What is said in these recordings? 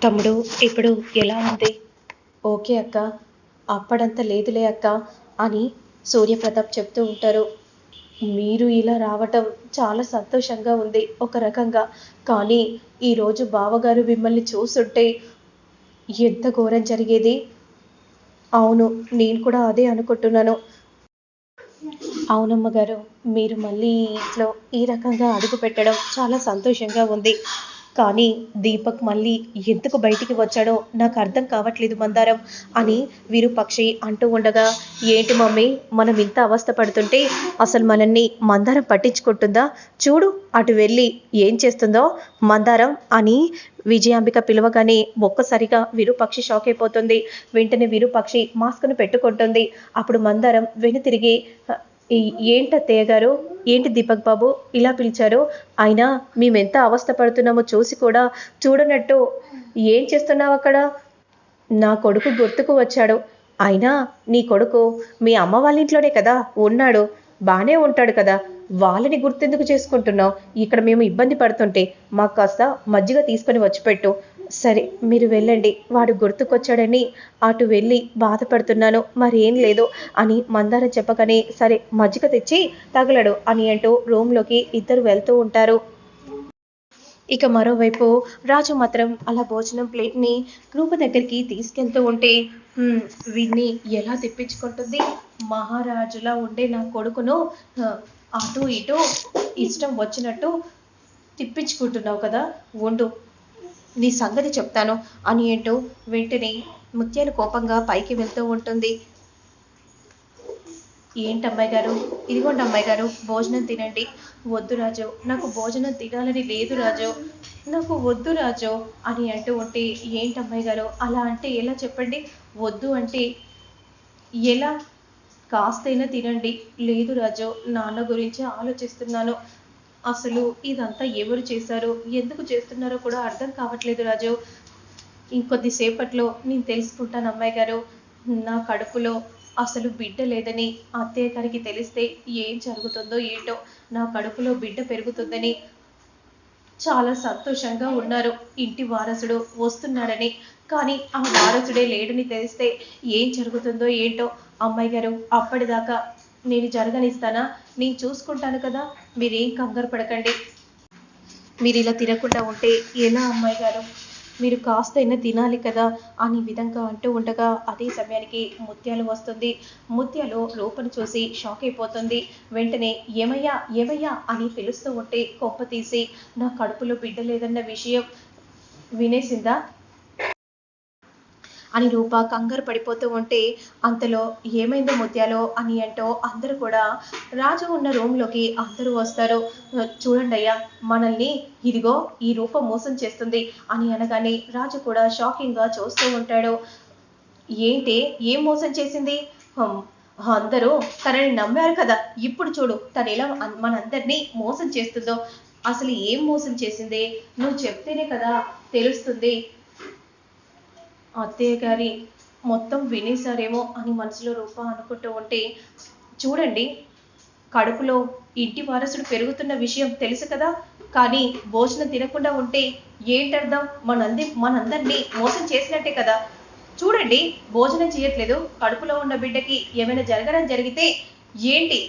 తమ్ముడు ఇప్పుడు ఎలా ఉంది? ఓకే అక్క, అప్పుడంత లేదులే అక్క అని సూర్యప్రతాప్ చెప్తూ ఉంటారు. మీరు ఇలా రావటం చాలా సంతోషంగా ఉంది ఒక రకంగా. కానీ ఈరోజు బావగారు మిమ్మల్ని చూస్తుంటే ఎంత ఘోరం జరిగేది. అవును, నేను కూడా అదే అనుకుంటున్నాను. అవునమ్మ గారు, మీరు మళ్ళీ ఈ ఇంట్లో ఈ రకంగా అడుగు పెట్టడం చాలా సంతోషంగా ఉంది. కానీ దీపక్ మళ్ళీ ఎందుకు బయటికి వచ్చాడో నాకు అర్థం కావట్లేదు మందారం అని విరూపక్షి అంటూ ఉండగా, ఏంటి మమ్మీ, మనం ఇంత అవస్థ పడుతుంటే అసలు మనల్ని మందారం పట్టించుకుంటుందా? చూడు అటు వెళ్ళి ఏం చేస్తుందో మందారం అని విజయాంబిక పిలవగానే ఒక్కసారిగా విరూపక్షి షాక్ అయిపోతుంది. వెంటనే విరూపక్షి మాస్క్ను పెట్టుకుంటుంది. అప్పుడు మందారం వెనుతిరిగి, ఏంటత్తయ్య గారు, ఏంటి దీపక్ బాబు ఇలా పిలిచారు? అయినా మేమెంత అవస్థ పడుతున్నామో చూసి కూడా చూడనట్టు ఏం చేస్తున్నావు అక్కడ? నా కొడుకు గుర్తుకు వచ్చాడు. అయినా నీ కొడుకు మీ అమ్మ వాళ్ళ ఇంట్లోనే కదా ఉన్నాడు, బానే ఉంటాడు కదా, వాళ్ళని గుర్తెందుకు చేసుకుంటున్నావు? ఇక్కడ మేము ఇబ్బంది పడుతుంటే మాకు కాస్త మజ్జిగ తీసుకొని వచ్చిపెట్టు. సరే మీరు వెళ్ళండి, వాడు గుర్తుకొచ్చాడని అటు వెళ్ళి బాధపడుతున్నాను, మరేం లేదు అని మందార చెప్పగానే, సరే మజ్జిగ తెచ్చి తగలడు అని అంటూ రూమ్లోకి ఇద్దరు వెళ్తూ ఉంటారు. ఇక మరోవైపు రాజు మాత్రం అలా భోజనం ప్లేట్ని రూప దగ్గరికి తీసుకెళ్తూ ఉంటే, వీడిని ఎలా తెప్పించుకుంటుంది? మహారాజులా ఉండే నా కొడుకును అటు ఇటు ఇష్టం వచ్చినట్టు తిప్పించుకుంటున్నావు కదా, ఉండు నీ సంగతి చెప్తాను అని అంటూ వెంటనే ముత్యాలు కోపంగా పైకి వెళ్తూ ఉంటుంది. ఏంటమ్మాయి గారు, ఇదిగోండి అమ్మాయి గారు, భోజనం తినండి. వద్దు రాజు, నాకు భోజనం తినాలని లేదు రాజు, నాకు వద్దు రాజు అని అంటూ ఉంటే, ఏంటమ్మాయి గారు అలా అంటే ఎలా చెప్పండి? వద్దు అంటే ఎలా? కాస్తైనా తినండి. లేదు రాజు, నాన్న గురించి ఆలోచిస్తున్నాను. అసలు ఇదంతా ఎవరు చేశారు, ఎందుకు చేస్తున్నారో కూడా అర్థం కావట్లేదు రాజు. ఇంకొద్దిసేపట్లో నేను తెలుసుకుంటాను అమ్మాయి గారు. నా కడుపులో అసలు బిడ్డ లేదని అత్తయ్య గారికి తెలిస్తే ఏం జరుగుతుందో ఏంటో. నా కడుపులో బిడ్డ పెరుగుతుందని చాలా సంతోషంగా ఉన్నారు ఇంటి వారసుడు వస్తున్నాడని. కానీ ఆ వారసుడే లేడని తెలిస్తే ఏం జరుగుతుందో ఏంటో. అమ్మాయి గారు, అప్పటిదాకా నేను జరగనిస్తానా? నేను చూసుకుంటాను కదా, మీరేం కంగారు పడకండి. మీరు ఇలా తినకుండా ఉంటే ఎలా అమ్మాయి గారు? మీరు కాస్తైనా తినాలి కదా అని విధంగా అంటూ ఉండగా, అదే సమయానికి ముత్యాలు వస్తుంది. ముత్యాలు రూపను చూసి షాక్ అయిపోతుంది. వెంటనే ఏమయ్యా ఏమయ్యా అని పిలుస్తూ ఉంటే, కొంప తీసి నా కడుపులో బిడ్డ లేదన్న విషయం వినేసిందా అని రూప కంగారు పడిపోతూ ఉంటే, అంతలో ఏమైందో ముత్యాలో అని అంటూ అందరూ కూడా రాజు ఉన్న రూమ్లోకి అందరూ వస్తారు. చూడండి అయ్యా, మనల్ని ఇదిగో ఈ రూప మోసం చేస్తుంది అని అనగానే రాజు కూడా షాకింగ్గా చూస్తూ ఉంటాడు. ఏంటి, ఏం మోసం చేసింది? అందరూ తనని నమ్మారు కదా, ఇప్పుడు చూడు తను ఎలా మనందరినీ మోసం చేస్తుందో. అసలు ఏం మోసం చేసింది? నువ్వు చెప్తేనే కదా తెలుస్తుంది. అత్తయ్య గారి మొత్తం వినేశారేమో అని మనసులో రూప అనుకుంటూ ఉంటే, చూడండి కడుపులో ఇంటి వారసుడు పెరుగుతున్న విషయం తెలుసు కదా, కానీ భోజనం తినకుండా ఉంటే ఏంటర్థం? మనందరినీ మోసం చేసినట్టే కదా. చూడండి, భోజనం చేయట్లేదు, కడుపులో ఉన్న బిడ్డకి ఏమైనా జరగడం జరిగితే ఏంటి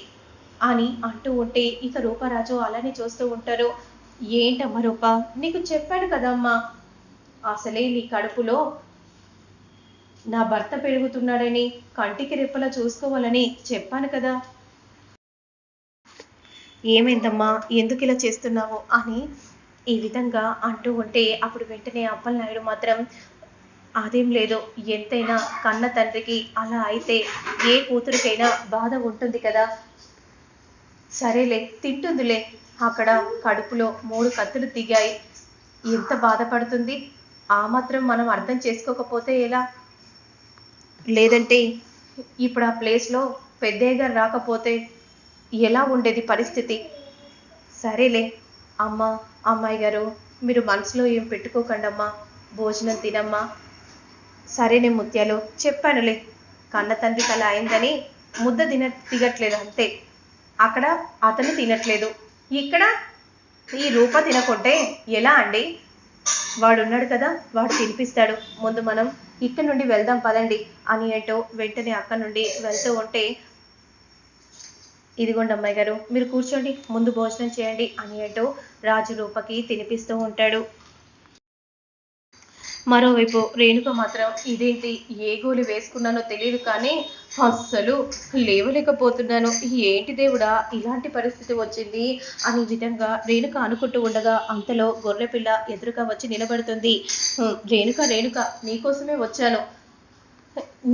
అని అంటూ ఉంటే, ఇక రూపరాజు అలానే చూస్తూ ఉంటారు. ఏంటమ్మా రూప, నీకు చెప్పాడు కదమ్మా, అసలే నీ కడుపులో నా భర్త పెరుగుతున్నాడని కంటికి రెప్పలా చూసుకోవాలని చెప్పాను కదా. ఏమైందమ్మా, ఎందుకు ఇలా చేస్తున్నావు అని ఈ విధంగా అంటూ ఉంటే, అప్పుడు వెంటనే అప్పలనాయుడు మాత్రం, అదేం లేదు, ఎంతైనా కన్న తండ్రికి అలా అయితే ఏ కూతురికైనా బాధ ఉంటుంది కదా. సరేలే, తింటుందిలే, అక్కడ కడుపులో 3 కత్తులు దిగాయి, ఎంత బాధపడుతుంది. ఆ మాత్రం మనం అర్థం చేసుకోకపోతే ఎలా? లేదంటే ఇప్పుడు ఆ ప్లేస్లో పెద్దయ్య గారు రాకపోతే ఎలా ఉండేది పరిస్థితి? సరేలే అమ్మాయి గారు, మీరు మనసులో ఏం పెట్టుకోకండి అమ్మా, భోజనం తినమ్మా. సరేనే ముత్యాలు, చెప్పానులే, కన్న తండ్రికి అలా అయిందని ముద్ద దిగట్లేదు అంతే. అక్కడ అతను తినట్లేదు, ఇక్కడ ఈ రూప తినకుంటే ఎలా అండి? వాడున్నాడు కదా, వాడు తినిపిస్తాడు. ముందు మనం ఇక్కడ నుండి వెళ్దాం పదండి అని అంటూ వెంటనే అక్కడి నుండి వెళ్తూ ఉంటే, ఇదిగోండి అమ్మాయి గారు, మీరు కూర్చోండి, ముందు భోజనం చేయండి అని అంటూ రాజు రూపకి తినిపిస్తూ ఉంటాడు. మరోవైపు రేణుక మాత్రం ఇదేంటి, ఏ గోలి వేసుకున్నానో తెలియదు కానీ అస్సలు లేవలేకపోతున్నాను, ఏంటి దేవుడా ఇలాంటి పరిస్థితి వచ్చింది అనే విధంగా రేణుక అనుకుంటూ ఉండగా అంతలో గొర్రెపిల్ల ఎదురుగా వచ్చి నిలబడుతుంది. రేణుక రేణుక, నీకోసమే వచ్చాను.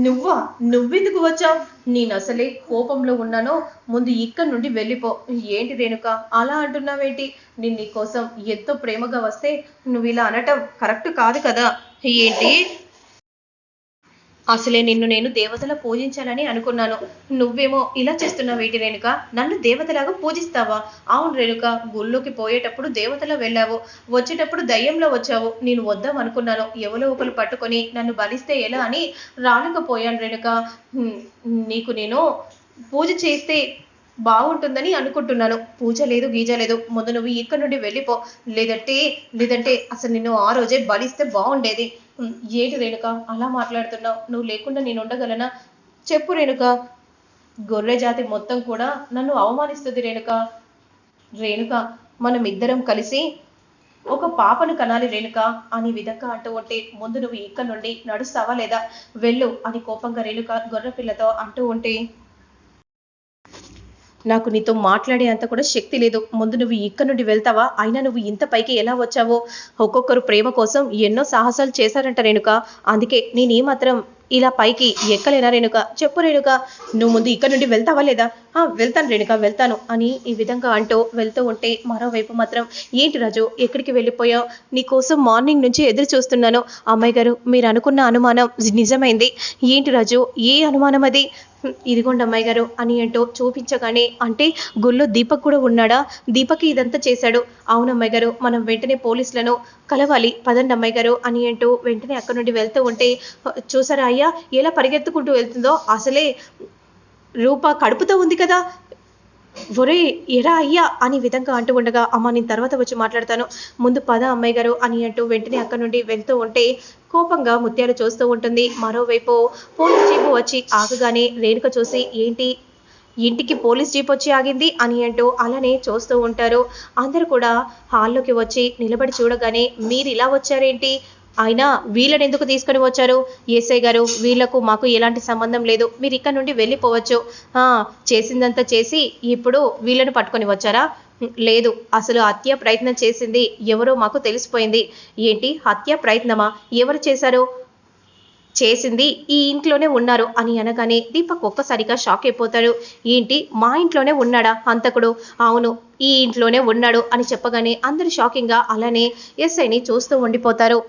నువ్వా? నువ్వెందుకు వచ్చావు? నేను అసలే కోపంలో ఉన్నానో, ముందు ఇక్కడి నుండి వెళ్ళిపో. ఏంటి రేణుక అలా అంటున్నావేంటి? నేను నీకోసం ఎంతో ప్రేమగా వస్తే నువ్వు ఇలా అనటం కరెక్ట్ కాదు కదా. ఏంటి? అసలే నిన్ను నేను దేవతలా పూజించాలని అనుకున్నాను, నువ్వేమో ఇలా చేస్తున్నావేంటి రేణుక? నన్ను దేవతలాగా పూజిస్తావా? అవును రేణుక, గుళ్ళోకి పోయేటప్పుడు దేవతలా వెళ్ళావు, వచ్చేటప్పుడు దయ్యంలో వచ్చావు. నేను వద్దాం అనుకున్నాను, ఎవరో ఒకరు పట్టుకొని నన్ను బలిస్తే ఎలా అని రాలేకపోయాను రేణుక. నీకు నేను పూజ చేస్తే బాగుంటుందని అనుకుంటున్నాను. పూజ లేదు గీజ లేదు, ముందు నువ్వు ఇక్కడ నుండి వెళ్ళిపో, లేదంటే లేదంటే అసలు నిన్ను ఆ రోజే బలిస్తే బాగుండేది. ఏంటి రేణుక అలా మాట్లాడుతున్నావు? నువ్వు లేకుండా నేను ఉండగలనా? చెప్పు రేణుక. గొర్రె జాతి మొత్తం కూడా నన్ను అవమానిస్తుంది రేణుక. రేణుక, మనం ఇద్దరం కలిసి ఒక పాపను కనాలి రేణుక అని విధంగా అంటూ ఉంటే, ముందు నువ్వు ఇక్కడ నుండి నడుస్తావా లేదా? వెళ్ళు అని కోపంగా రేణుక గొర్రె పిల్లతో అంటూ ఉంటే, నాకు నీతో మాట్లాడే అంత కూడా శక్తి లేదు, ముందు నువ్వు ఇక్కడ నుండి వెళ్తావా? అయినా నువ్వు ఇంత పైకి ఎలా వచ్చావో? ఒక్కొక్కరు ప్రేమ కోసం ఎన్నో సాహసాలు చేశారంట రేణుక, అందుకే నేనేమాత్రం ఇలా పైకి ఎక్కలేనా రేణుక? చెప్పు రేణుక, నువ్వు ముందు ఇక్కడ నుండి వెళ్తావా లేదా? వెళ్తాను రేణుక, వెళ్తాను అని ఈ విధంగా అంటూ వెళ్తూ ఉంటే, మరోవైపు మాత్రం ఏంటి రాజు ఎక్కడికి వెళ్ళిపోయావు? నీకోసం మార్నింగ్ నుంచి ఎదురు చూస్తున్నాను. అమ్మాయి గారు, మీరు అనుకున్న అనుమానం నిజమైంది. ఏంటి రాజు, ఏ అనుమానం అది? ఇదిగోండి అమ్మాయి గారు అని అంటూ చూపించగానే, అంటే గుళ్ళో దీపక్ కూడా ఉన్నాడా? దీపక్ ఇదంతా చేశాడు. అవును అమ్మాయి గారు, మనం వెంటనే పోలీసులను కలవాలి, పదండి అమ్మాయి గారు అని అంటూ వెంటనే అక్కడి నుండి వెళ్తూ ఉంటే, చూసారా అయ్యా ఎలా పరిగెత్తుకుంటూ వెళ్తుందో? అసలే రూప కడుపుతో ఉంది కదా. ఒరే ఎరా అయ్యా అని విధంగా అంటూ ఉండగా, అమ్మ నేను తర్వాత వచ్చి మాట్లాడతాను, ముందు పద అమ్మాయి గారు అని అంటూ వెంటనే అక్కడి నుండి వెళ్తూ ఉంటే, కోపంగా ముత్యాలు చూస్తూ ఉంటుంది. మరోవైపు పోలీస్ జీపు వచ్చి ఆగగానే రేణుక చూసి, ఏంటి ఇంటికి పోలీస్ జీప్ వచ్చి ఆగింది అని అంటూ అలానే చూస్తూ ఉంటారు. అందరూ కూడా హాల్లోకి వచ్చి నిలబడి చూడగానే, మీరు ఇలా వచ్చారేంటి? అయినా వీళ్ళని ఎందుకు తీసుకొని వచ్చారు? ఎస్ఐ గారు, వీళ్లకు మాకు ఎలాంటి సంబంధం లేదు, మీరు ఇక్కడ నుండి వెళ్ళిపోవచ్చు. చేసిందంతా చేసి ఇప్పుడు వీళ్ళని పట్టుకొని వచ్చారా? లేదు, అసలు హత్య ప్రయత్నం చేసింది ఎవరో మాకు తెలిసిపోయింది. ఏంటి హత్య ప్రయత్నమా? ఎవరు చేశారు? చేసింది ఈ ఇంట్లోనే ఉన్నారు అని అనగానే దీపక్ ఒక్కసారిగా షాక్ అయిపోతాడు. ఏంటి మా ఇంట్లోనే ఉన్నాడా హంతకుడు? అవును, ఈ ఇంట్లోనే ఉన్నాడు అని చెప్పగానే అందరూ షాకింగ్గా అలానే ఎస్ఐని చూస్తూ ఉండిపోతారు.